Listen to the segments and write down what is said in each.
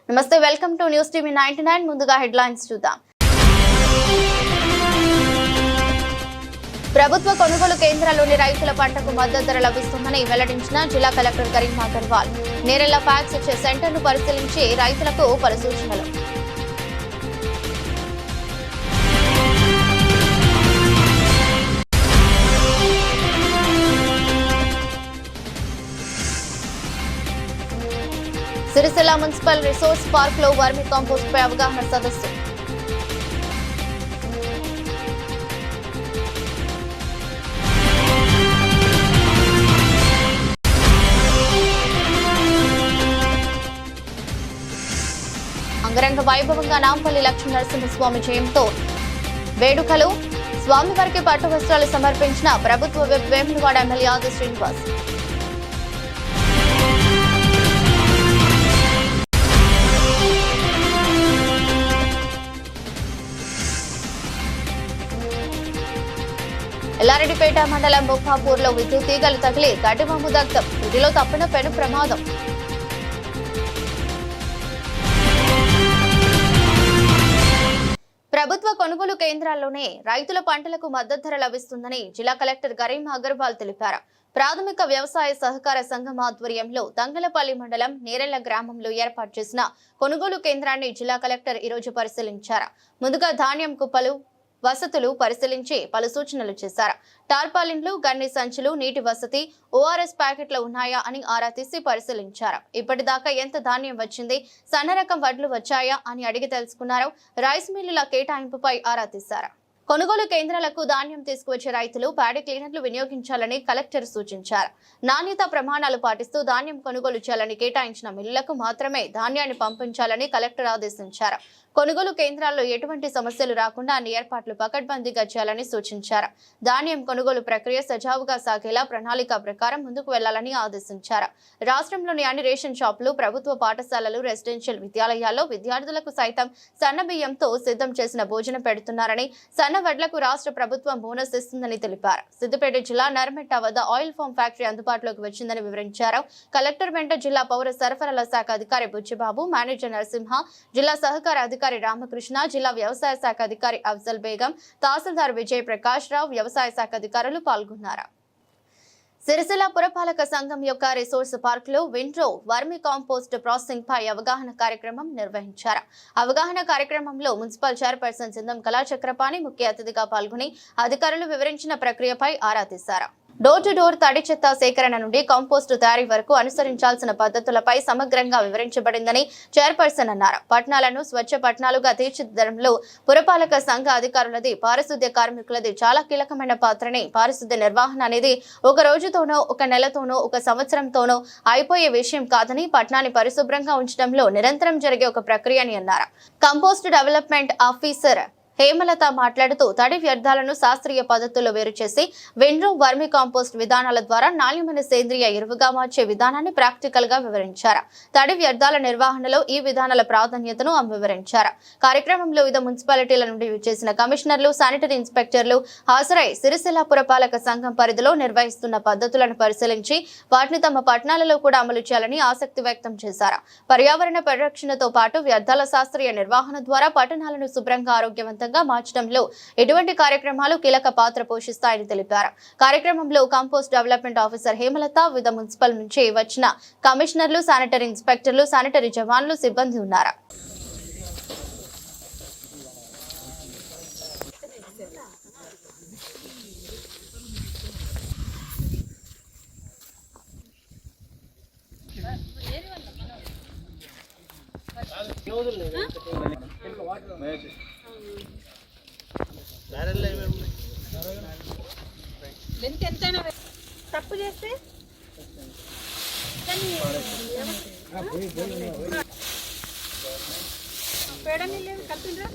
నమస్తే, welcome to news TV 99. ముందుగా headlines చూద్దాం. ప్రభుత్వ కొనుగోలు కేంద్రాల్లోని రైతుల పంటకు మద్దతు ధర లభిస్తుందని వెల్లడించిన జిల్లా కలెక్టర్ కరీం అగర్వాల్. నేరెళ్ల ఫ్యాక్స్ సెంటర్ను పరిశీలించి రైతులకు పలు సూచనలు. సిరిసిల్ల మున్సిపల్ రిసోర్స్ పార్క్ లో వర్మి కాంపోస్ట్ పై అవగాహన సదస్సు. అంగరంగ వైభవంగా నాంపల్లి లక్ష్మీ నరసింహస్వామి జయంతో వేడుకలు. స్వామివారికి పట్టు వస్త్రాలు సమర్పించిన ప్రభుత్వ విప్ వేములవాడ ఎమ్మెల్యే ఆది శ్రీనివాస్. ఎల్లారెడ్డిపేట మండలం బొప్పాపూర్లో విద్యుత్ తీగలు తగిలి గడ్డివాము దగ్ధం. ఇంటిలో తప్పిన పెను ప్రమాదం. ప్రభుత్వ కొనుగోలు కేంద్రాల్లోనే రైతుల పంటలకు మద్దతు ధర లభిస్తుందని జిల్లా కలెక్టర్ కరీం అగర్వాల్ తెలిపారు. ప్రాథమిక వ్యవసాయ సహకార సంఘం ఆధ్వర్యంలో తంగలపల్లి మండలం నేరెళ్ల గ్రామంలో ఏర్పాటు చేసిన కొనుగోలు కేంద్రాన్ని జిల్లా కలెక్టర్ ఈరోజు పరిశీలించారు. ముందుగా ధాన్యం కుప్పలు వసతులు పరిశీలించి పలు సూచనలు చేశారు. టార్పాలిన్లు, గన్ని సంచులు, నీటి వసతి, ఓఆర్ఎస్ ప్యాకెట్లు ఉన్నాయా అని ఆరా తీసి పరిశీలించారు. ఇప్పటిదాకా ఎంత ధాన్యం వచ్చింది, సన్న రకం వడ్లు వచ్చాయా అని అడిగి తెలుసుకున్నారు. రైస్ మిల్లుల కేటాయింపుపై ఆరా తీశారు. కొనుగోలు కేంద్రాలకు ధాన్యం తీసుకువచ్చే రైతులు ప్యాడీ క్లీనర్లు వినియోగించాలని కలెక్టర్ సూచించారు. నాణ్యత ప్రమాణాలు పాటిస్తూ ధాన్యం కొనుగోలు చేయాలని, కేటాయించిన మిల్లులకు మాత్రమే ధాన్యాన్ని పంపించాలని కలెక్టర్ ఆదేశించారు. కొనుగోలు కేంద్రాల్లో ఎటువంటి సమస్యలు రాకుండా అన్ని ఏర్పాట్లు పకడ్బందీగా చేయాలని సూచించారు. ధాన్యం కొనుగోలు ప్రక్రియ సజావుగా సాగేలా ప్రణాళిక ప్రకారం ముందుకు వెళ్లాలని ఆదేశించారు. రాష్ట్రంలోని అన్ని రేషన్ షాపులు, ప్రభుత్వ పాఠశాలలు, రెసిడెన్షియల్ విద్యాలయాల్లో విద్యార్థులకు సైతం సన్న బియ్యంతో సిద్ధం చేసిన భోజనం పెడుతున్నారని, సన్న వడ్లకు రాష్ట్ర ప్రభుత్వం బోనస్ ఇస్తుందని తెలిపారు. సిద్దిపేట జిల్లా నర్మెట్ట వద్ద ఆయిల్ ఫామ్ ఫ్యాక్టరీ అందుబాటులోకి వచ్చిందని వివరించారు. కలెక్టర్ వెంట జిల్లా పౌర సరఫరాల శాఖ అధికారి బుచ్చిబాబు, మేనేజర్ నరసింహ, జిల్లా సహకార అధికారి రామకృష్ణ, జిల్లా వ్యవసాయ శాఖ అధికారి అఫ్జల్ బేగం, తహసీల్దార్ విజయ్ ప్రకాష్ రావు, వ్యవసాయ శాఖ అధికారులు పాల్గొన్నారు. సిరిసిల్ల పురపాలక సంఘం యొక్క రిసోర్స్ పార్క్ లో విండ్రో వర్మి కాంపోస్ట్ ప్రాసెసింగ్ పై అవగాహన కార్యక్రమం నిర్వహించారు. అవగాహన కార్యక్రమంలో మున్సిపల్ చైర్పర్సన్ సింధం కళాచక్రపాణి ముఖ్య అతిథిగా పాల్గొని అధికారులు వివరించిన ప్రక్రియపై ఆరా తీశారు. డోర్ టు డోర్ తడి చెత్త సేకరణ నుండి కాంపోస్టు తయారీ వరకు అనుసరించాల్సిన పద్ధతులపై సమగ్రంగా వివరించబడిందని చైర్పర్సన్ అన్నారు. పట్టణాలను స్వచ్ఛ పట్టణాలుగా తీర్చిదిద్దడంలో పురపాలక సంఘ అధికారులది, పారిశుద్ధ్య కార్మికులది చాలా కీలకమైన పాత్రని, పారిశుద్ధ్య నిర్వహణ అనేది ఒక రోజుతోనో, ఒక నెలతోనో, ఒక సంవత్సరంతోనో అయిపోయే విషయం కాదని, పట్టణాన్ని పరిశుభ్రంగా ఉంచడంలో నిరంతరం జరిగే ఒక ప్రక్రియ అని అన్నారు. కంపోస్ట్ డెవలప్మెంట్ ఆఫీసర్ హేమలత మాట్లాడుతూ తడి వ్యర్థాలను శాస్త్రీయ పద్ధతుల్లో వేరు చేసి విండ్రో వర్మి కాంపోస్ట్ విధానాల ద్వారా నాణ్యమైన సేంద్రియ ఎరువుగా మార్చే విధానాన్ని ప్రాక్టికల్ గా వివరించారు. తడి వ్యర్థాల నిర్వహణలో ఈ విధానాల ప్రాధాన్యతను ఆమె వివరించారు. కార్యక్రమంలో వివిధ మున్సిపాలిటీల నుండి విచ్చేసిన కమిషనర్లు, శానిటరీ ఇన్స్పెక్టర్లు హాజరై సిరిసిల్ల పురపాలక సంఘం పరిధిలో నిర్వహిస్తున్న పద్ధతులను పరిశీలించి వాటిని తమ పట్టణాలలో కూడా అమలు చేయాలని ఆసక్తి వ్యక్తం చేశారు. పర్యావరణ పరిరక్షణతో పాటు వ్యర్థాల శాస్త్రీయ నిర్వహణ ద్వారా పట్టణాలను శుభ్రంగా, ఆరోగ్యవంతంగా మార్చడంలో ఎటువంటి కార్యక్రమాలు కీలక పాత్ర పోషిస్తాయని తెలిపారు. కార్యక్రమంలో కంపోస్ట్ డెవలప్మెంట్ ఆఫీసర్ హేమలత, వివిధ మున్సిపల్ నుంచి వచ్చిన కమిషనర్లు, శానిటరీ ఇన్స్పెక్టర్లు, శానిటరీ జవాన్లు, సిబ్బంది ఉన్నారు. తప్పు చేస్తే పేడని లేదు కలిపిండ్రా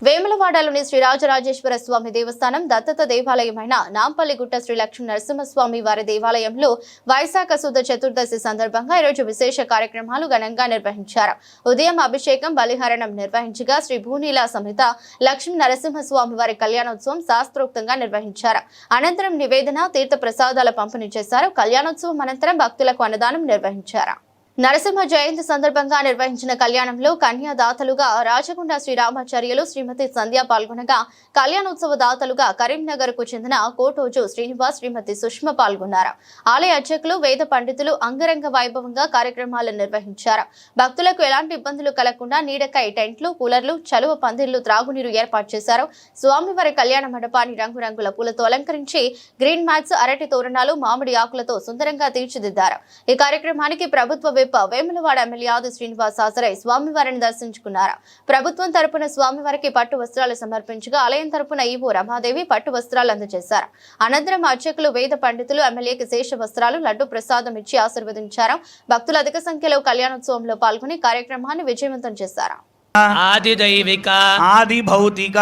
వేములవాడలోని శ్రీ రాజరాజేశ్వర స్వామి దేవస్థానం దత్తత దేవాలయమైన నాంపల్లిగుట్ట శ్రీ లక్ష్మీ నరసింహస్వామి వారి దేవాలయంలో వైశాఖ శుద్ధ చతుర్దశి సందర్భంగా ఈరోజు విశేష కార్యక్రమాలు ఘనంగా నిర్వహించారు. ఉదయం అభిషేకం బలిహరణం నిర్వహించగా శ్రీ భూనీల సమేత లక్ష్మీ నరసింహస్వామి వారి కళ్యాణోత్సవం శాస్త్రోక్తంగా నిర్వహించారు. అనంతరం నివేదన తీర్థ ప్రసాదాల పంపిణీ చేశారు. కళ్యాణోత్సవం అనంతరం భక్తులకు అన్నదానం నిర్వహించారు. నరసింహ జయంతి సందర్భంగా నిర్వహించిన కళ్యాణంలో కన్యాదాతలుగా రాచకొండ శ్రీరామాచార్యులు శ్రీమతి సంధ్య పాల్గొనగా కళ్యాణోత్సవ దాతలుగా కరీంనగర్ కు చెందిన కోటోజు శ్రీనివాస్ శ్రీమతి సుష్మ పాల్గొన్నారు. ఆలయ అర్చకులు వేద పండితులు అంగరంగ వైభవంగా కార్యక్రమాలు నిర్వహించారు. భక్తులకు ఎలాంటి ఇబ్బందులు కలగకుండా నీడకై టెంట్లు, కూలర్లు, చలువ పందిళ్లు, త్రాగునీరు ఏర్పాటు చేశారు. స్వామివారి కళ్యాణ మండపాన్ని రంగురంగుల పూలతో అలంకరించి గ్రీన్ మ్యాట్స్, అరటి తోరణాలు, మామిడి ఆకులతో సుందరంగా తీర్చిదిద్దారు. ఈ కార్యక్రమానికి ప్రభుత్వ వేములవాడ ఎమ్మెల్యే ఆది శ్రీనివాస్ హాజరై స్వామివారిని దర్శించుకున్నారు. ప్రభుత్వం తరపున స్వామివారికి పట్టు వస్త్రాలు సమర్పించగా ఆలయం తరపున ఈవో రమాదేవి పట్టు వస్త్రాలు అందజేశారు. అనంతరం అర్చకులు, వేద పండితులు ఎమ్మెల్యేకి శేష వస్త్రాలు, లడ్డు ప్రసాదం ఇచ్చి ఆశీర్వదించారు. భక్తులు అధిక సంఖ్యలో కళ్యాణోత్సవంలో పాల్గొని కార్యక్రమాన్ని విజయవంతం చేశారు. आदि दैविक आदि भौतिक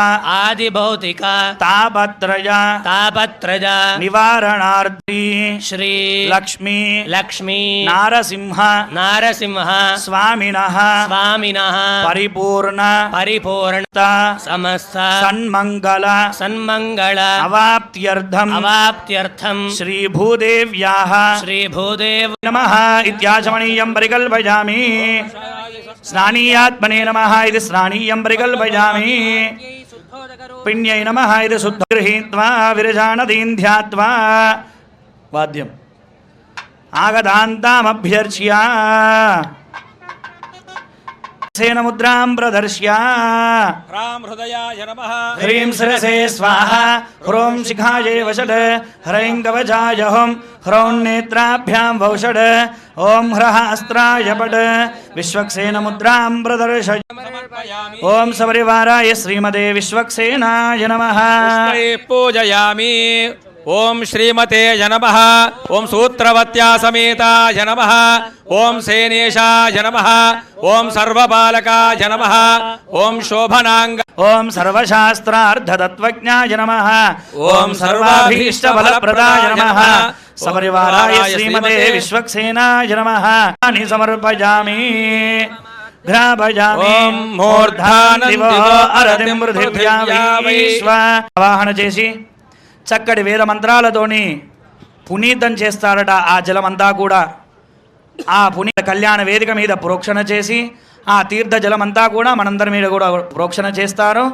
तापत्रय निवारणार्थी श्री लक्ष्मी नारसिंह स्वामिनः परिपूर्ण समस्त सन्मंगल अवाप्त्यर्थम श्री भूदेव्याः नमः इत्याचमनीयं परिकल्पयामि। स्नानीयात्मने नमः इति स्नानीयं परिकल्पयामि। पुण्यै नमः इति शुद्ध गृहीत्वा विरजानदीं ध्यात्वा वाद्यम् आगतान्तामभ्यर्च्य सेन मुद्रां प्रदर्श्य ह्रां हृदयाय नमः ह्रीं शिरसे स्वाहा ह्रों शिखायै वषट् ह्रैं कवचाय हुं ह्रौं नेत्राभ्यां वौषट् ॐ ह्रः अस्त्राय पट् विश्वक्सेन मुद्रां प्रदर्शय। ॐ सपरिवाराय श्रीमते विश्वक्सेनाय नमः। पूजयामि। ओम श्रीमते नमः। ओम सूत्रवत्या समेताय नमः। ओम सेनेशाय नमः। ओम सर्वपालकाय नमः। ओम शोभनांग ओम सर्वशास्त्रार्थतत्त्वज्ञाय नमः। ओम सर्वाभीष्टफलप्रदाय नमः। सपरिवाराय श्रीमते विश्वक्सेनाय नमः। समर्पयामि घ्राभयामि। ओम मूर्धानं दिवो अरतिं पृथिव्या विश्व आवाहन చేసి చక్కటి వేద మంత్రాలతోని పునీతం చేస్తారట ఆ జలమంతా కూడా. ఆ పునీత కళ్యాణ వేదిక మీద ప్రోక్షణ చేసి ఆ తీర్థ జలమంతా కూడా మనందరి మీద కూడా ప్రోక్షణ చేస్తారు.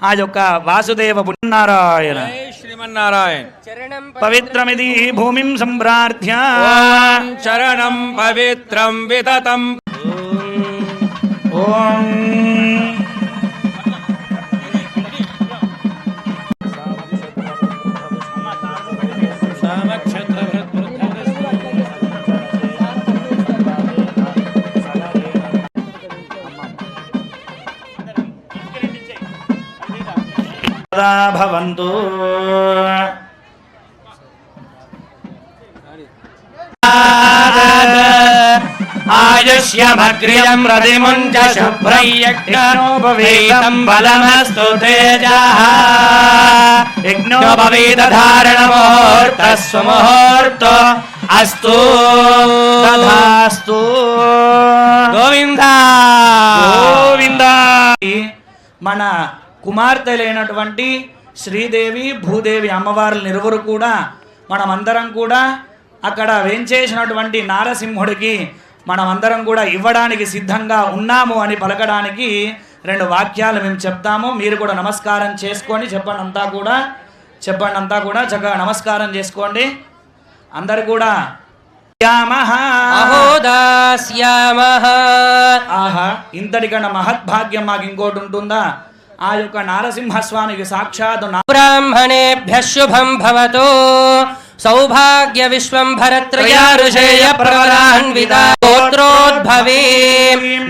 ఆ యొక్క వాసుదేవ పుణ్యనారాయణ श्रीमन्नारायण పవిత్రమిది భూమిం సంప్రార్థ్య चरणं पवित्रं विततं ఓం భవంతు. आयुष्यमग्र्यं रतिमुञ्च शुभ्रयज्ञोपवीतं बलमस्तु तेजः यज्ञोपवीतधारणमुहूर्तस्वमुहूर्तो अस्तु తథాస్తు. गोविन्द గోవింద. మన కుమార్తెలైనటువంటి శ్రీదేవి, భూదేవి అమ్మవార్ల ఇరువురు కూడా మనమందరం కూడా అక్కడ వేంచేసినటువంటి నారసింహుడికి మనమందరం కూడా ఇవ్వడానికి సిద్ధంగా ఉన్నాము అని పలకడానికి రెండు వాక్యాలు మేము చెప్తాము. మీరు కూడా నమస్కారం చేసుకొని చెప్పండి. అంతా కూడా చక్కగా నమస్కారం చేసుకోండి అందరు కూడా. ఆహా, ఇంతటికన్నా మహద్భాగ్యం మాకు ఇంకోటి ఉంటుందా? ఆ యొక్క నారసింహస్వామికి సాక్షాత్ బ్రాహ్మణేభ్యః శుభం భవతు सौभाग्य विश्वंभरत्रया ऋषेय प्रवरान्विता गोत्रोद्भवे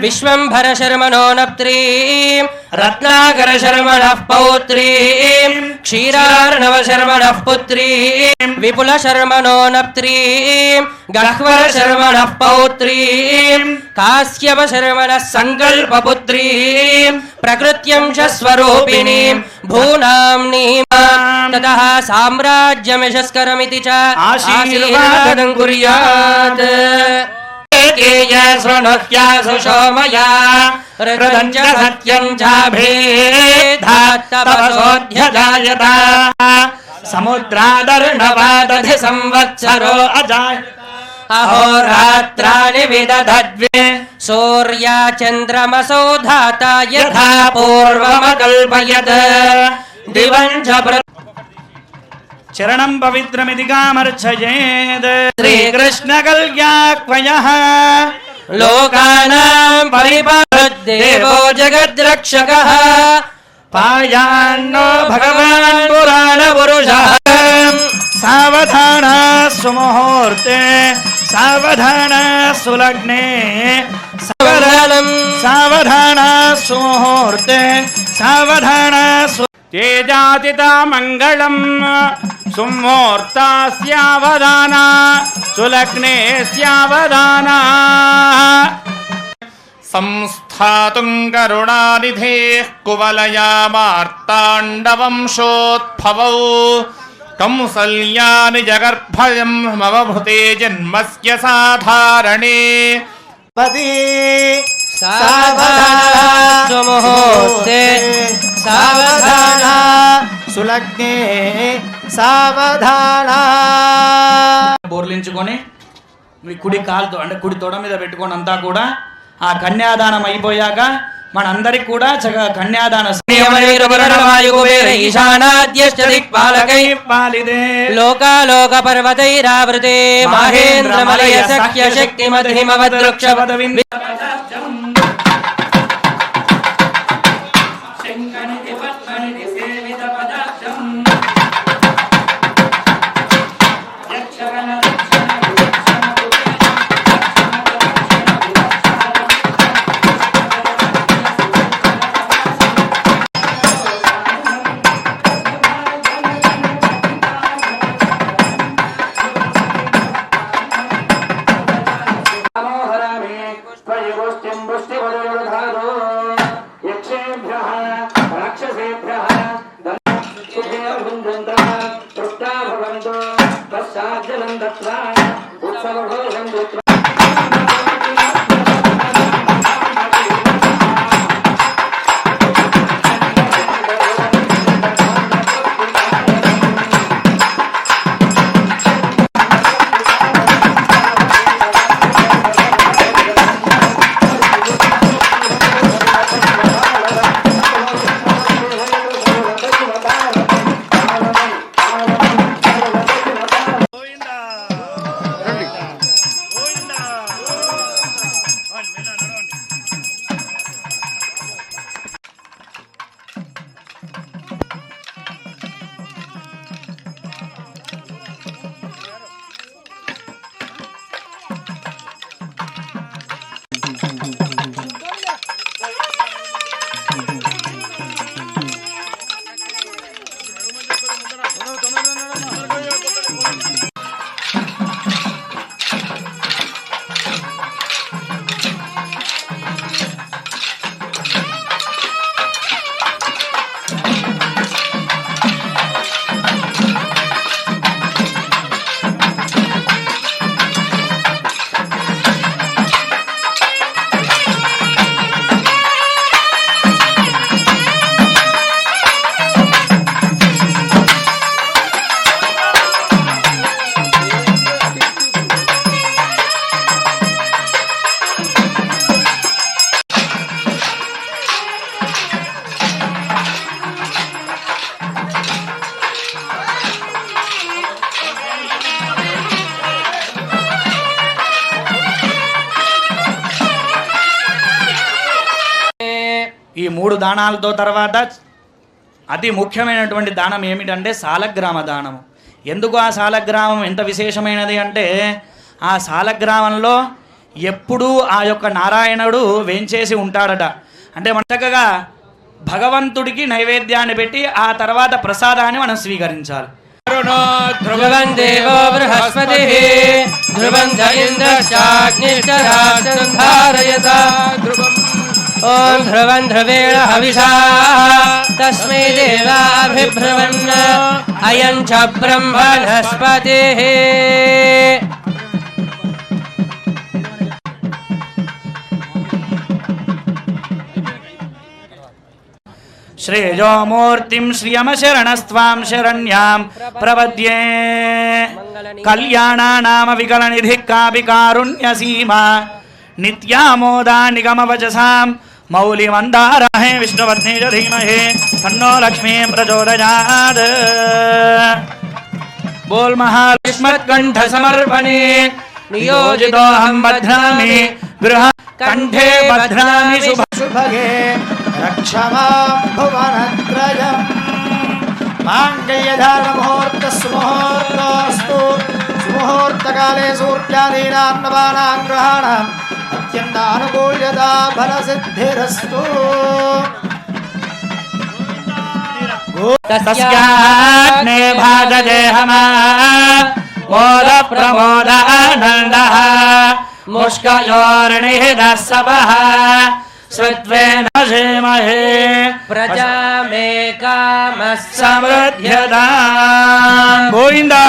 विश्वंभर शर्मणो नप्त्री रत्नाकर शर्मणः पौत्री क्षीरार्णव शर्मणः पुत्री विपुल शर्मणो नप्त्री गह्वर शर्मणः पौत्री काश्यप शर्मणः संकल्पपुत्री प्रकृत्यंश स्वरूपिणी भूनाम्नीं ततः साम्राज्यमिषस्करमिति च आशीर्वादं कुर्यात् शृणुह्यासु सोमया हृदं च सत्यं चाभेदात्तपसोऽध्यजायत समुद्रादर्णवादधि संवत्सरो अजाय अहोरात्राणि विदधद्वे सूर्या चन्द्रमसो धाता यथा पूर्वमकल्पयत् दिवं च चरणं पवित्रमिति कामर्चयेत् श्रीकृष्णकल्याक्वयः लोकानां परिपालद्देवो जगद्रक्षकः पायान्नो भगवान् पुराणपुरुषः सावधान सुमुहूर्ते सावधान सुलग्ने सावधान सुमुहूर्ते सावधान तेजातिता मंगलम सुमुहूर्ता स्यावधाना सुलग्ने स्यावधाना संस्थातुं करुणानिधेः कुवलया मार्ताण्डवंशोद्भवौ कौसल्यानि जगर्भयं मवभूते जन्मस्य साधारणे सावधान सुमुहूर्ते सावधान సులగ్నే సావధాన బోర్లించుకొని మీ కుడి కాలుతో అంటే కుడి తొడ మీద పెట్టుకొని అంతా కూడా ఆ కన్యాదానం అయిపోయాక మనందరికి కూడా చక్కగా కన్యాదాన లోకాలోక పర్వతైరావృతే మహేంద్రమలయ సఖ్య శక్తిమధిమవద్వృక్ష ఈ మూడు దానాలతో తర్వాత అతి ముఖ్యమైనటువంటి దానం ఏమిటంటే సాలగ్రామ దానము. ఎందుకు ఆ సాలగ్రామం ఎంత విశేషమైనది అంటే ఆ సాలగ్రామంలో ఎప్పుడూ ఆ యొక్క నారాయణుడు వేంచేసి ఉంటాడట. అంటే మన చక్కగా భగవంతుడికి నైవేద్యాన్ని పెట్టి ఆ తర్వాత ప్రసాదాన్ని మనం స్వీకరించాలి. ధ్రువం దేవో బృహస్పతిః ధ్రువం ధ ఇంద్రశ్చాగ్నిశ్చరాష్ట్రం ధారయత ఓం ధ్రువం ధ్రువేణ హవిషా తస్మై దేవాభిబ్రువన్ అయం చ బ్రహ్మణస్పతిః. శ్రేయోమూర్తిం శ్రియమశరణస్త్వాం శరణ్యాం ప్రపద్యే కళ్యాణానామ వికలనిధి కాపి కారుణ్యసీమా నిత్యామోదా నిగమవచసాం మౌలిమందారహే విష్ణువర్ధే చ ధీమహే తన్నో లక్ష్మీ ప్రచోదయాత్. బోల్ మహాలక్ష్మత్కంఠ సమర్పణే నియోజితోహం బధ్నామి గృహ కంఠే బధ్నామి శుభగే రక్షమా భువనత్రయం మాంగళ్యధారణముహూర్తస్సుముహూర్తోస్తు సుముహూర్తకాలే సూర్యాదీనాం నవానాం గ్రహాణాం అత్యంతానుకూల్యతా ఫలసిద్ధిరస్తు. తస్యాగ్నే భాగదేహమా మోద ప్రమోద ఆనందః ముష్కయోర్ణిః సవః శ్రుత్వేన ధీమహి ప్రజామేకామః సమృద్ధ్యతా. గోవిందా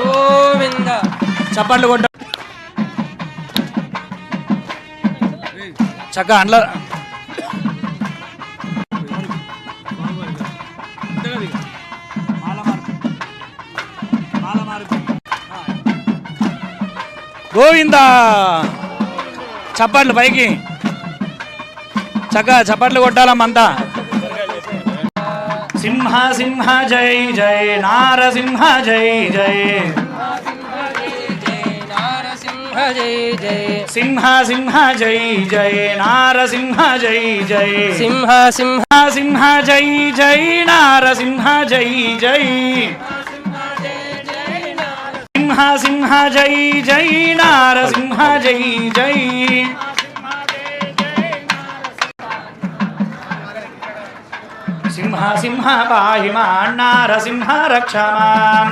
గోవింద. చప్పట్లు కొట్ట చక్కగా అండ్ల గోవిందా. చప్పట్లు పైకి చక్కగా చప్పట్లు కొట్టాలమ్మంతా. సింహ సింహ జై జై నారసింహ జై జై నారసింహ జై జై సింహ సింహ జై జై నారసింహ జై జై సింహ సింహ సింహ జై జై నారసింహ జై జై సింహ సింహ జై జై నారసింహ జై జై. సింహ సింహ పాహి మాం నారసింహ రక్ష మాం.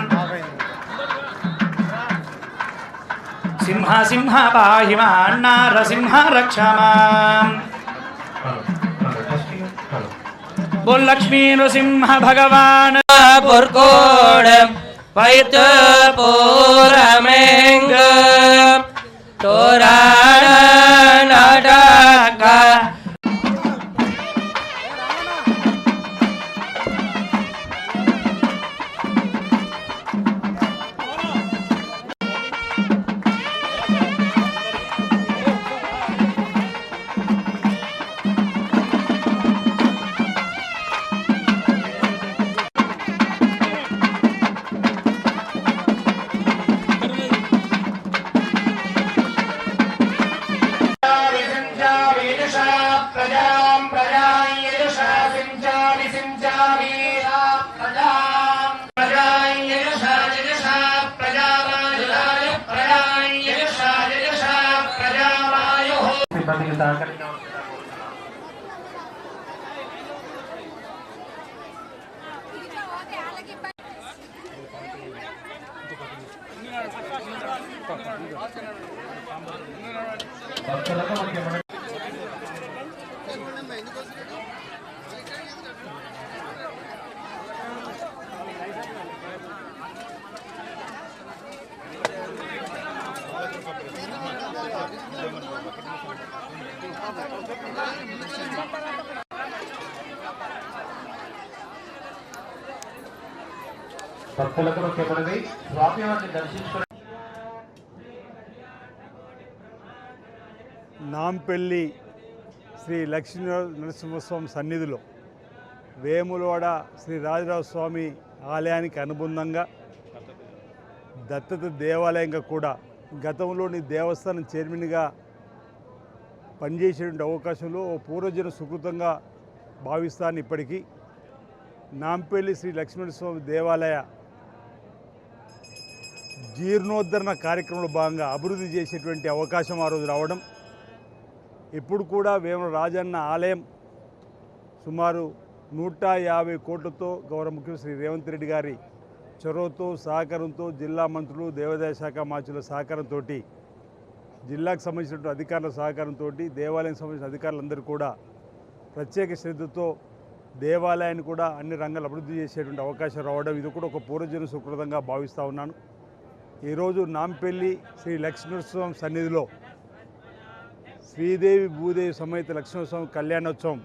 సింహ సింహ పాహి మాం నారసింహ రక్ష మాం. బోల్ లక్ష్మీ నృసింహ భగవాన్ పుర్కోడ్ వైత్ పూరమేంగ తోరాణ నాటక. భక్తులకు ముఖ్యమైనది స్వామివారిని దర్శించుకుని నాంపల్లి శ్రీ లక్ష్మీ నరసింహస్వామి సన్నిధిలో వేములవాడ శ్రీ రాజరాజ స్వామి ఆలయానికి అనుబంధంగా దత్తత దేవాలయంగా కూడా గతంలోని దేవస్థానం చైర్మన్గా పనిచేసేటువంటి అవకాశంలో పూర్వజన సుకృతంగా భావిస్తాను. ఇప్పటికీ నాంపల్లి శ్రీ లక్ష్మీనరసింహస్వామి దేవాలయ జీర్ణోద్ధరణ కార్యక్రమంలో భాగంగా అభివృద్ధి చేసేటువంటి అవకాశం ఆ రోజు రావడం, ఇప్పుడు కూడా వేముల రాజన్న ఆలయం సుమారు 150 కోట్లతో గౌరవ ముఖ్యమంత్రి శ్రీ రేవంత్ రెడ్డి గారి చొరవతో సహకారంతో జిల్లా మంత్రులు దేవాదాయ శాఖ మంత్రుల సహకారంతో జిల్లాకు సంబంధించినటువంటి అధికారుల సహకారంతో దేవాలయం సంబంధించిన అధికారులందరూ కూడా ప్రత్యేక శ్రద్ధతో దేవాలయాన్ని కూడా అన్ని రంగాలు అభివృద్ధి చేసేటువంటి అవకాశం రావడం ఇది కూడా ఒక పూర్వజన సుకృతంగా భావిస్తూ ఉన్నాను. ఈరోజు నాంపల్లి శ్రీ లక్ష్మీనరసింహస్వామి సన్నిధిలో శ్రీదేవి భూదేవి సమేత లక్ష్మీనరసింహస్వామి కళ్యాణోత్సవం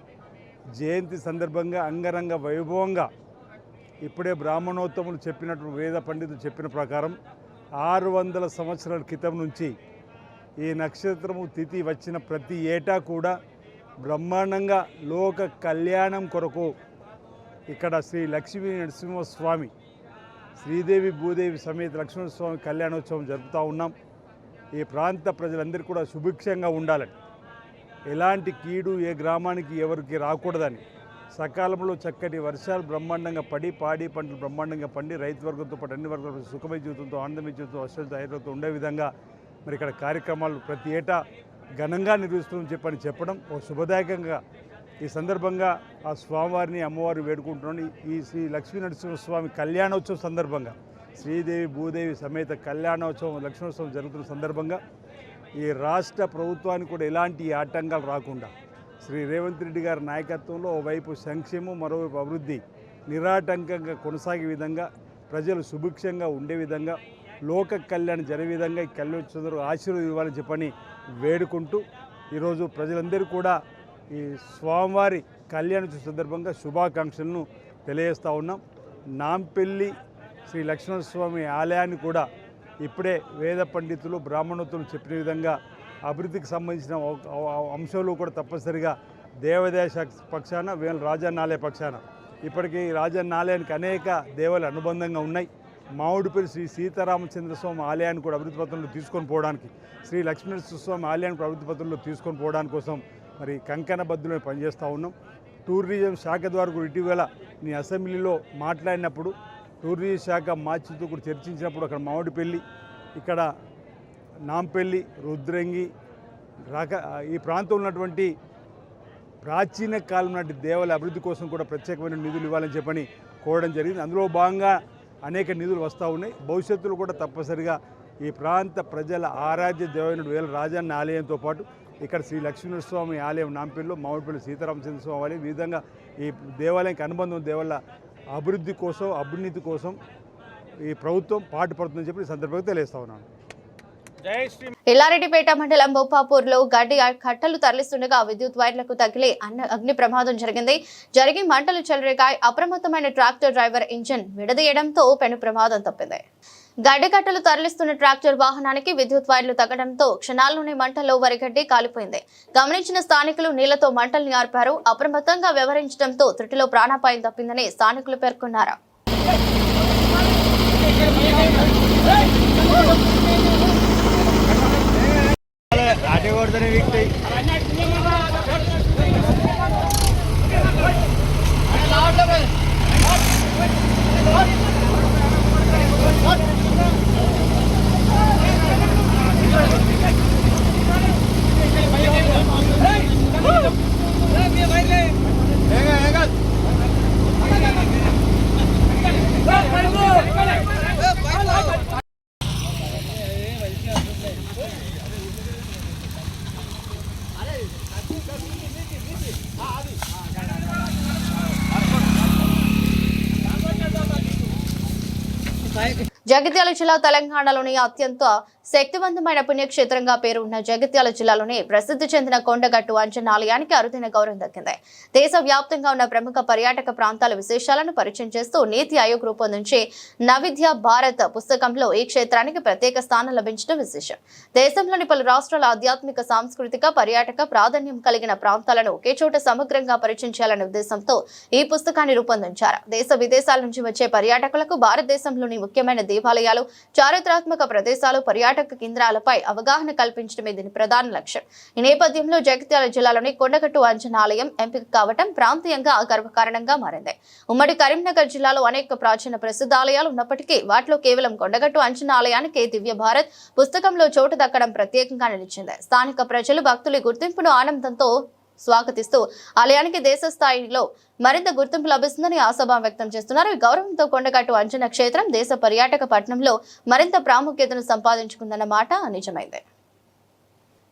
జయంతి సందర్భంగా అంగరంగ వైభవంగా ఇప్పుడే బ్రాహ్మణోత్తములు చెప్పినట్టు వేద పండితులు చెప్పిన ప్రకారం 600 సంవత్సరాల క్రితం నుంచి ఈ నక్షత్రము తిథి వచ్చిన ప్రతి ఏటా కూడా బ్రహ్మాండంగా లోక కళ్యాణం కొరకు ఇక్కడ శ్రీ లక్ష్మీ నరసింహస్వామి శ్రీదేవి భూదేవి సమేత లక్ష్మణస్వామి కళ్యాణోత్సవం జరుపుతూ ఉన్నాం. ఈ ప్రాంత ప్రజలందరూ కూడా సుభిక్షంగా ఉండాలని, ఎలాంటి కీడు ఏ గ్రామానికి ఎవరికి రాకూడదని, సకాలంలో చక్కటి వర్షాలు బ్రహ్మాండంగా పడి పాడి పంటలు బ్రహ్మాండంగా పండి రైతు వర్గంతో పాటు అన్ని వర్గాల సుఖమయ జీవితంతో ఆనందమయ జీవితంతో వర్షాలతో ఐర్యంతో ఉండే విధంగా మరి ఇక్కడ కార్యక్రమాలు ప్రతి ఏటా ఘనంగా నిర్వహిస్తుందని చెప్పడం ఒక శుభదాయకంగా ఈ సందర్భంగా ఆ స్వామివారిని అమ్మవారిని వేడుకుంటున్నాను. ఈ శ్రీ లక్ష్మీ నరసింహస్వామి కళ్యాణోత్సవం సందర్భంగా శ్రీదేవి భూదేవి సమేత కళ్యాణోత్సవం లక్ష్మణోత్సవం జరుగుతున్న సందర్భంగా ఈ రాష్ట్ర ప్రభుత్వానికి కూడా ఎలాంటి ఆటంకాలు రాకుండా శ్రీ రేవంత్ రెడ్డి గారి నాయకత్వంలో ఓవైపు సంక్షేమం మరోవైపు అభివృద్ధి నిరాటంకంగా కొనసాగే విధంగా ప్రజలు సుభిక్షంగా ఉండే విధంగా లోక కళ్యాణం జరిగే విధంగా ఈ కళ్యాణోత్సవం ఆశీర్వాదం ఇవ్వాలని చెప్పని వేడుకుంటూ ఈరోజు ప్రజలందరూ కూడా ఈ స్వామివారి కళ్యాణోత్సవం సందర్భంగా శుభాకాంక్షలను తెలియజేస్తూ ఉన్నాం. నాంపల్లి శ్రీ లక్ష్మణస్వామి ఆలయాన్ని కూడా ఇప్పుడే వేద పండితులు బ్రాహ్మణోత్తులు చెప్పిన విధంగా అభివృద్ధికి సంబంధించిన అంశాలు కూడా తప్పనిసరిగా దేవాదాయ శాఖ పక్షాన వేల రాజన్న ఆలయ పక్షాన ఇప్పటికీ రాజన్న ఆలయానికి అనేక దేవాలయాలు అనుబంధంగా ఉన్నాయి. మామిడిపల్లి శ్రీ సీతారామచంద్రస్వామి ఆలయాన్ని కూడా అభివృద్ధి పత్రంలో తీసుకొని పోవడానికి, శ్రీ లక్ష్మీనరసింహస్వామి ఆలయాన్ని కూడా అభివృద్ధి పత్రంలో తీసుకొని పోవడానికి కోసం మరి కంకణబద్దులై పనిచేస్తూ ఉన్నాం. టూరిజం శాఖ ద్వారా కూడా ఇటీవల నీ అసెంబ్లీలో మాట్లాడినప్పుడు టూరిజం శాఖ మార్చితో కూడా చర్చించినప్పుడు అక్కడ మామిడిపల్లి, ఇక్కడ నాంపల్లి, రుద్రంగి ఈ ప్రాంతంలో ఉన్నటువంటి ప్రాచీన కాలం నాటి దేవాలయ అభివృద్ధి కోసం కూడా ప్రత్యేకమైన నిధులు ఇవ్వాలని చెప్పని కోరడం జరిగింది. అందులో భాగంగా అనేక నిధులు వస్తూ ఉన్నాయి. భవిష్యత్తులో కూడా తప్పనిసరిగా ఈ ప్రాంత ప్రజల ఆరాధ్య దేవైన వేల రాజన్న ఆలయంతో పాటు ఇక్కడ శ్రీ లక్ష్మీనరస్వామి ఆలయం నాంపల్లిలో, మామిడిపల్లి సీతారామచంద్ర స్వామి ఆలయం, ఈ విధంగా ఈ దేవాలయానికి అనుబంధం దేవాలయ అభివృద్ధి కోసం అభ్యున్నతి కోసం ఈ ప్రభుత్వం పాటుపడుతుందని చెప్పి ఈ సందర్భంగా తెలియజేస్తా ఉన్నాను. ఎల్లారెడ్డిపేట మండలం బొప్పాపూర్లో గడ్డి కట్టలు తరలిస్తుండగా విద్యుత్ వైర్లకు తగిలి అగ్ని ప్రమాదం జరిగి మంటలు చెలరేగాయి. అప్రమత్తమైన ట్రాక్టర్ డ్రైవర్ ఇంజిన్ విడదీయడంతో పెను ప్రమాదం తప్పింది. గడ్డి కట్టలు తరలిస్తున్న ట్రాక్టర్ వాహనానికి విద్యుత్ వైర్లు తగ్గడంతో క్షణాల్లోనే మంటల్లో వరిగడ్డి కాలిపోయింది. గమనించిన స్థానికులు నీళ్లతో మంటల్ని ఆర్పారు. అప్రమత్తంగా వ్యవహరించడంతో త్రుటిలో ప్రాణాపాయం తప్పిందని స్థానికులు పేర్కొన్నారు. జగిత్యాల జిల్లా తెలంగాణలోని అత్యంత శక్తివంతమైన పుణ్యక్షేత్రంగా పేరున్న జగిత్యాల జిల్లాలోని ప్రసిద్ధి చెందిన కొండగట్టు అంజన్న ఆలయానికి అరుదైన గౌరవం దక్కింది. దేశవ్యాప్తంగా ఉన్న ప్రముఖ పర్యాటక ప్రాంతాల విశేషాలను పరిచయం చేస్తూ నీతి ఆయోగ్ రూపొందించే నవిద్య భారత్ పుస్తకంలో ఈ క్షేత్రానికి ప్రత్యేక స్థానం లభించడం విశేషం. దేశంలోని పలు రాష్ట్రాల ఆధ్యాత్మిక, సాంస్కృతిక, పర్యాటక ప్రాధాన్యం కలిగిన ప్రాంతాలను ఒకే చోట సమగ్రంగా పరిచయం చేయాలనే ఉద్దేశంతో ఈ పుస్తకాన్ని రూపొందించారు. దేశ విదేశాల నుంచి వచ్చే పర్యాటకులకు భారతదేశంలోని ముఖ్యమైన దేవాలయాలు, చారిత్రాత్మక ప్రదేశాలు, పర్యాటక పర్యాటక కేంద్రాలపై అవగాహన కల్పించడమే దీని ప్రధాన లక్ష్యం. ఈ నేపథ్యంలో జగిత్యాల జిల్లాలోని కొండగట్టు అంజనాలయం ఎంపిక కావడం ప్రాంతీయంగా గర్వకారణంగా మారింది. ఉమ్మడి కరీంనగర్ జిల్లాలో అనేక ప్రాచీన ప్రసిద్ధ ఆలయాలు ఉన్నప్పటికీ వాటిలో కేవలం కొండగట్టు అంజనాలయానికి దివ్య భారత్ పుస్తకంలో చోటు దక్కడం ప్రత్యేకంగా నిలిచింది. స్థానిక ప్రజలు భక్తుల గుర్తింపును ఆనందంతో స్వాగతిస్తూ ఆలయానికి దేశ స్థాయిలో మరింత గుర్తింపు లభిస్తుందని ఆశాభావం వ్యక్తం చేస్తున్నారు. ఈ గౌరవంతో కొండగట్టు అంజన క్షేత్రం దేశ పర్యాటక పట్టణంలో మరింత ప్రాముఖ్యతను సంపాదించుకుందన్న మాట నిజమైంది.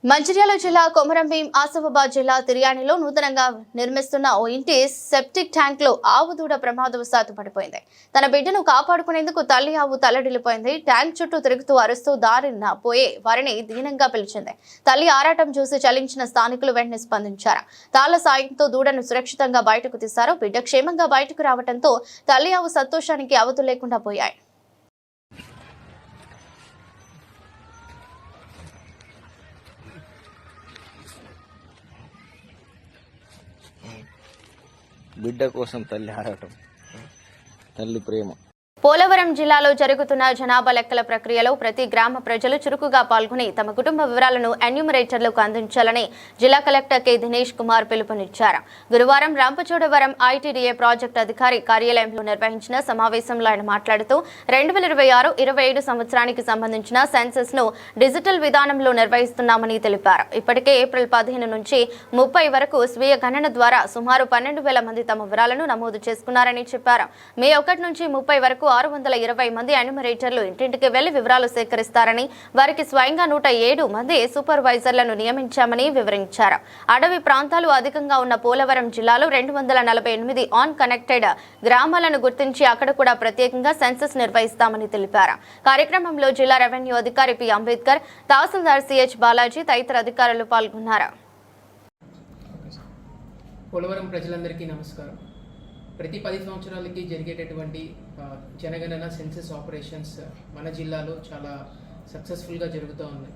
మంచిర్యాల జిల్లా కొమరంభీం ఆసిఫాబాద్ జిల్లా తిర్యానిలో నూతనంగా నిర్మిస్తున్న ఓ ఇంటి సెప్టిక్ ట్యాంక్ లో ఆవు దూడ ప్రమాదవశాత్తు పడిపోయింది. తన బిడ్డను కాపాడుకునేందుకు తల్లి ఆవు తల్లడిల్లిపోయింది. ట్యాంక్ చుట్టూ తిరుగుతూ అరుస్తూ దారిన పోయే వారిని దీనంగా పిలిచింది. తల్లి ఆరాటం చూసి చలించిన స్థానికులు వెంటనే స్పందించారు. తాళ్ల సాయంతో దూడను సురక్షితంగా బయటకు తీశారు. బిడ్డ క్షేమంగా బయటకు రావడంతో తల్లి ఆవు సంతోషానికి అవధులు లేకుండా పోయాయి. బిడ్డ కోసం తల్లి ఆరాటం, తల్లి ప్రేమ. పోలవరం జిల్లాలో జరుగుతున్న జనాభా లెక్కల ప్రక్రియలో ప్రతి గ్రామ ప్రజలు చురుకుగా పాల్గొని తమ కుటుంబ వివరాలను ఎన్యూమరేటర్లకు అందించాలని జిల్లా కలెక్టర్ కె దినేష్ కుమార్ పిలుపునిచ్చారు. గురువారం రాంపచోడవరం ఐటీడీఏ ప్రాజెక్టు అధికారి కార్యాలయంలో నిర్వహించిన సమావేశంలో ఆయన మాట్లాడుతూ 2026-27 సంవత్సరానికి సంబంధించిన సెన్సస్ ను డిజిటల్ విధానంలో నిర్వహిస్తున్నామని తెలిపారు. ఇప్పటికే ఏప్రిల్ 15 నుంచి 30 వరకు స్వీయ గణన ద్వారా సుమారు 12,000 మంది తమ వివరాలను నమోదు చేసుకున్నారని చెప్పారు. మే 1 నుంచి 30 వరకు 620 మంది ఎన్యూమరేటర్లు ఇంటింటికి వెళ్లి వివరాలు సేకరిస్తారని, వారికి స్వయంగా 107 మంది సూపర్వైజర్లను నియమించామని వివరించారు. అడవి ప్రాంతాలు అధికంగా ఉన్న పోలవరం జిల్లాలో 248 ఆన్ కనెక్టెడ్ గ్రామాలను గుర్తించి అక్కడ కూడా ప్రత్యేకంగా సెన్సస్ నిర్వహిస్తామని తెలిపారు. కార్యక్రమంలో జిల్లా రెవెన్యూ అధికారి పి అంబేద్కర్, తహసీల్దార్ సిహెచ్ బాలాజీ తదితర అధికారులు పాల్గొన్నారు. పోలవరం ప్రజలందరికీ నమస్కారం. ప్రతి 10 సంవత్సరాలకి జరిగేటటువంటి జనగణన సెన్సస్ ఆపరేషన్స్ మన జిల్లాలో చాలా సక్సెస్ఫుల్గా జరుగుతూ ఉన్నాయి.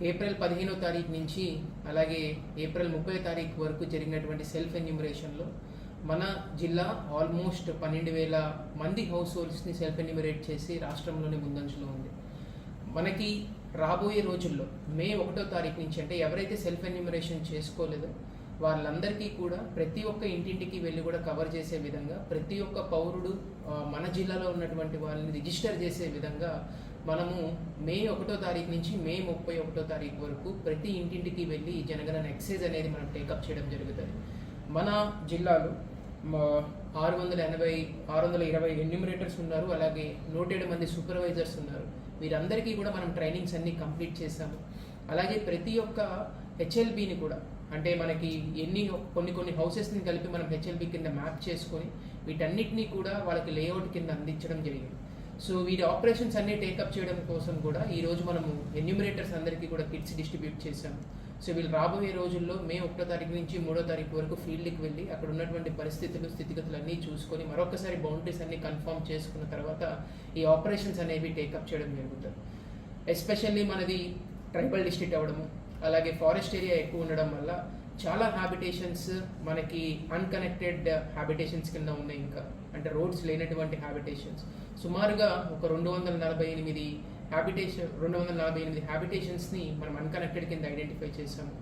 ఏప్రిల్ 15వ తారీఖు నుంచి అలాగే ఏప్రిల్ 30వ తారీఖు వరకు జరిగినటువంటి సెల్ఫ్ ఎన్యూమరేషన్లో మన జిల్లా ఆల్మోస్ట్ 12,000 మంది హౌస్ హోల్డ్స్ని సెల్ఫ్ ఎన్యూమరేట్ చేసి రాష్ట్రంలోనే ముందంజలో ఉంది. మనకి రాబోయే రోజుల్లో మే 1వ తారీఖు నుంచి, అంటే ఎవరైతే సెల్ఫ్ ఎన్యూమరేషన్ చేసుకోలేదో వాళ్ళందరికీ కూడా ప్రతి ఒక్క ఇంటింటికి వెళ్ళి కూడా కవర్ చేసే విధంగా, ప్రతి ఒక్క పౌరుడు మన జిల్లాలో ఉన్నటువంటి వాళ్ళని రిజిస్టర్ చేసే విధంగా మనము మే 1వ తారీఖు నుంచి మే 31వ తారీఖు వరకు ప్రతి ఇంటింటికి వెళ్ళి జనగణన ఎక్సైజ్ అనేది మనం టేకప్ చేయడం జరుగుతుంది. మన జిల్లాలో 620 ఎన్యూమరేటర్స్ ఉన్నారు, అలాగే 107 మంది సూపర్వైజర్స్ ఉన్నారు. వీరందరికీ కూడా మనం ట్రైనింగ్స్ అన్ని కంప్లీట్ చేశాము. అలాగే ప్రతి ఒక్క హెచ్ఎల్బిని కూడా, అంటే మనకి కొన్ని హౌసెస్ని కలిపి మనం హెచ్ఎల్బి కింద మ్యాప్ చేసుకొని వీటన్నిటినీ కూడా వాళ్ళకి లేఅవుట్ కింద అందించడం జరిగింది. సో వీటి ఆపరేషన్స్ అన్నీ టేకప్ చేయడం కోసం కూడా ఈరోజు మనము ఎన్యూమరేటర్స్ అందరికీ కూడా కిట్స్ డిస్ట్రిబ్యూట్ చేశాము. సో వీళ్ళు రాబోయే రోజుల్లో మే 1వ తారీఖు నుంచి 3వ తారీఖు వరకు ఫీల్డ్కి వెళ్ళి అక్కడ ఉన్నటువంటి స్థితిగతులు అన్నీ చూసుకొని మరొకసారి బౌండరీస్ అన్నీ కన్ఫర్మ్ చేసుకున్న తర్వాత ఈ ఆపరేషన్స్ అనేవి టేకప్ చేయడం జరుగుతుంది. ఎస్పెషల్లీ మనది ట్రైబల్ డిస్ట్రిక్ట్ అవ్వడము, అలాగే ఫారెస్ట్ ఏరియా ఎక్కువ ఉండడం వల్ల చాలా హ్యాబిటేషన్స్ మనకి అన్కనెక్టెడ్ హ్యాబిటేషన్స్ కింద ఉన్నాయి. ఇంకా అంటే రోడ్స్ లేనటువంటి హ్యాబిటేషన్స్ సుమారుగా ఒక 248 హ్యాబిటేషన్స్ని మనం అన్కనెక్టెడ్ కింద ఐడెంటిఫై చేసాము.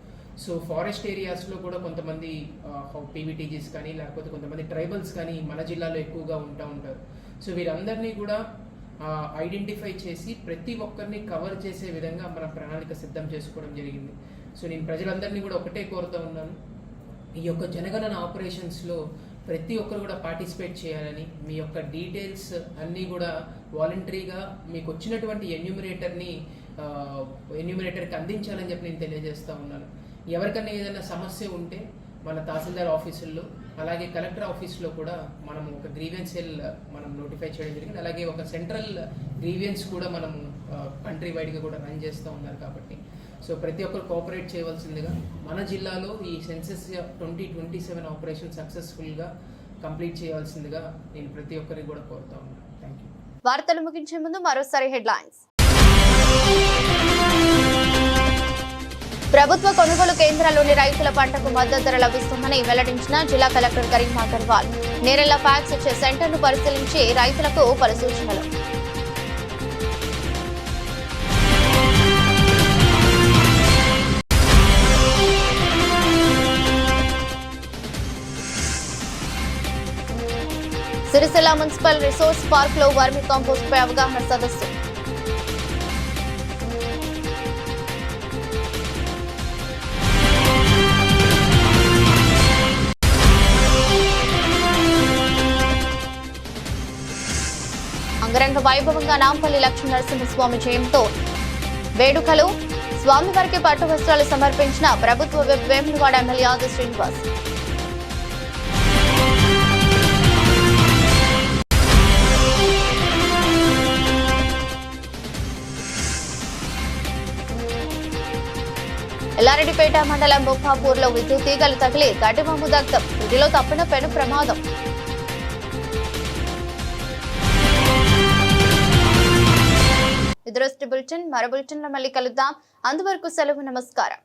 సో ఫారెస్ట్ ఏరియాస్లో కూడా కొంతమంది పీవీటీజీస్ కానీ లేకపోతే కొంతమంది ట్రైబల్స్ కానీ మన జిల్లాలో ఎక్కువగా ఉంటారు. సో వీరందరినీ కూడా ఐడెంటిఫై చేసి ప్రతి ఒక్కరిని కవర్ చేసే విధంగా మన ప్రణాళిక సిద్ధం చేసుకోవడం జరిగింది. సో నేను ప్రజలందరినీ కూడా ఒకటే కోరుతూ ఉన్నాను, ఈ యొక్క జనగణన ఆపరేషన్స్లో ప్రతి ఒక్కరు కూడా పార్టిసిపేట్ చేయాలని, మీ యొక్క డీటెయిల్స్ అన్నీ కూడా వాలంటరీగా మీకు వచ్చినటువంటి ఎన్యూమరేటర్కి అందించాలని చెప్పి నేను తెలియజేస్తూ ఉన్నాను. ఎవరికైనా ఏదైనా సమస్య ఉంటే మన తహసీల్దార్ ఆఫీసుల్లో అలాగే కలెక్టర్ ఆఫీస్లో కూడా మనం ఒక గ్రీవెన్స్ సెల్ మనం నోటిఫై చేయడం జరిగింది. అలాగే ఒక సెంట్రల్ గ్రీవెన్స్ కూడా మనము కంట్రీ వైడ్గా కూడా రన్ చేస్తూ ఉన్నారు. కాబట్టి సో ప్రతి ఒక్కరు కోఆపరేట్ చేయవలసిందిగా, మన జిల్లాలో ఈ సెన్సస్ 2027 ఆపరేషన్ సక్సెస్ఫుల్గా కంప్లీట్ చేయవలసిందిగా నేను ప్రతి ఒక్కరికి కూడా కోరుతా ఉన్నాను. Thank you. వార్తలు ముగించే ముందు మరోసారి హెడ్లైన్స్. ప్రభుత్వ కొనుగోలు కేంద్రాల్లోని రైతుల పంటకు మద్దతు ధర లభిస్తుందని వెల్లడించిన జిల్లా కలెక్టర్ కరీం అగర్వాల్. నేరెళ్ల ఫ్యాక్స్ ఇచ్చే సెంటర్ను పరిశీలించి రైతులకు పలు సూచనలు. సిరిసిల్ల మున్సిపల్ రిసోర్స్ పార్క్ లో వర్మి కాంపోస్ట్ పై అవగాహన సదస్సు. అంగరంగ వైభవంగా నాంపల్లి లక్ష్మీ నరసింహస్వామి జయంతో వేడుకలు. స్వామివారికి పట్టు వస్త్రాలు సమర్పించిన ప్రభుత్వ విప్ వేములవాడ ఎమ్మెల్యే ఆది శ్రీనివాస్. ఎల్లారెడ్డిపేట మండలం బొప్పాపూర్లో విద్యుత్ తీగలు తగిలి గడ్డివాము దగ్ధం. ఇంటిలో తప్పిన పెను ప్రమాదం. ఇది బులెటిన్. మరో బులెటిన్లో మళ్ళీ కలుద్దాం. అంతవరకు సెలవు. నమస్కారం.